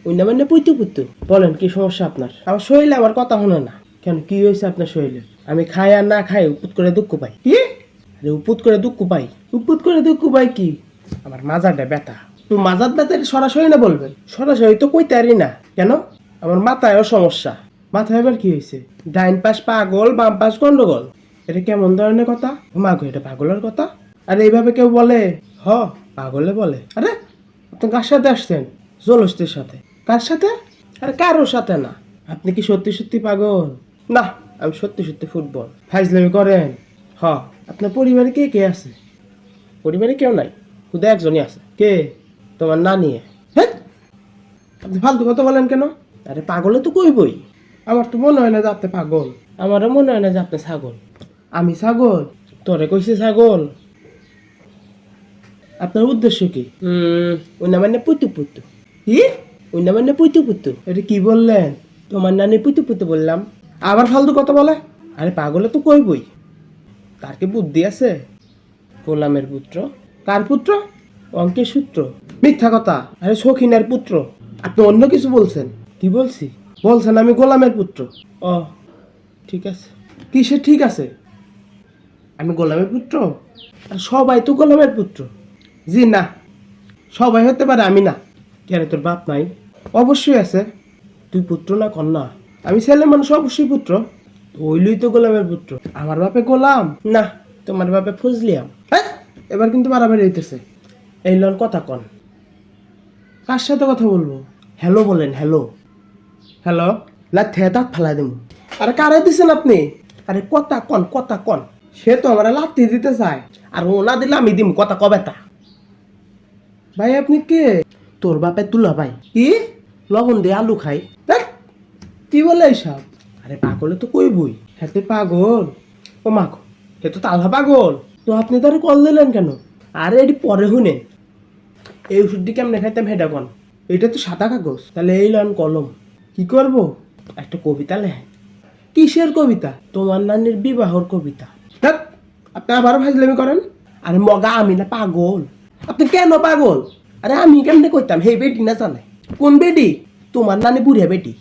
ওই না মানে পুইতু পুতু। বলেন কি সমস্যা আপনার? আমার শরীরে আমার কথা শোনে না কেন? কি হয়েছে আপনার শরীরে? আমি খাই আর না খাই উপুত করে দুঃখ পাই। কি? আরে উপুত করে দুঃখ পাই? উপুত করে দুঃখ পাই কি? আমার মাজাটা ব্যথা। তো মাজার ব্যথার সরাসরি না বলবেন? সরাসরি তো কইতে পারি না। কেন? আমার মাথায়ও সমস্যা। মাথায় এবার কি হয়েছে? ডাইন পাশ পাগল, বাম পাশ গন্ডগোল। এটা কেমন ধরনের কথা? মাগো, এটা পাগলের কথা? আরে এইভাবে কেউ বলে? হ, পাগলে বলে। আরে আপনি কার সাথে আসছেন? জলস্তির সাথে। কার সাথে? আরে কারোর সাথে না। আপনি কি সত্যি সত্যি পাগল? না, আমি সত্যি সত্যি ফুটবল। ফাইজলামি করেন? হ। আপনার পরিবারে কে কে আছে? পরিবারে কেউ নাই, শুধু একজনই আছে। কে? তোমার নানি। হ্যাঁ, আপনি ফালতু কথা বলেন কেন? আরে পাগলে তো কইবই। আমার তো মনে হয় না যে আপনি পাগল। আমারও মনে হয় না যে আপনি ছাগল। আমি ছাগল? তোরে কইছে ছাগল? আপনার উদ্দেশ্য কি? ওই না মানে পুতু পুতু। কি? ওই না মানে পুতু পুতু? এটা কি বললেন? তোমার নানি পুতু পুতু বললাম। আবার ফালতু কথা বলে? আরে পাগলে তো কইবই। তার কি বুদ্ধি আছে? গোলামের পুত্র? কার পুত্র? অঙ্কের সূত্র। মিথ্যা কথা। আরে শৌখিনের পুত্র। আপনি অন্য কিছু বলছেন। কি বলছি? বলছেন আমি গোলামের পুত্র। ও ঠিক আছে। কিসে ঠিক আছে? আমি গোলামের পুত্র? আর সবাই তো গোলামের পুত্র। জি না, সবাই হতে পারে, আমি না। কেন, তোর বাপ নাই? অবশ্যই আছে। তুই পুত্র না কন্যা? আমি ছেলে মানুষ, অবশ্যই পুত্র। হইলই তো গোলামের পুত্র। আমার বাপে গোলাম না, তোমার বাপে ফজলিয়াম। হ্যাঁ, এবার কিন্তু বাড়াবাড়ি হইতেছে। এই লন কথা কন। কার সাথে কথা বলবো? হ্যালো বলেন, হ্যালো। হ্যালো। লাথে দাঁত ফালাই দেবো। আরে কারে দিছেন আপনি? আরে কথা কন, কথা কন। সে তো আমার লাথি দিতে চায়, আর ও না দিলে আমি দিম। কথা কবে তা? ভাই আপনি কে? তোর বাপে তুলা ভাই। কি? লবণ দিয়ে আলু খাই? ধ্যাৎ, কি বলে এইসব? আরে পাগলে তো কইবই। হ্যাঁ তুই পাগল? ও মাগো, হে তো তালহা পাগল। তো আপনি তারে কল দিলেন কেন? আরে এটি পরে শুনেন। এই ওষুধটি কেমনে খাইতাম হেডা কন। এটা তো সাদা কাগজ। তাহলে এই লন কলম। কি করব? একটা কবিতা লেখেন। কিসের কবিতা? তোমার নানির বিবাহর কবিতা। ধ্যাৎ, আপনি আবার ফাজলামি করেন। আরে মগা, আমি না পাগল। আপনি কেন পাগল? আরে আমি কেমনে কইতাম? হে বেটি না জানে? কোন বেটি? তোমার নানি বুড়িয়া বেটি।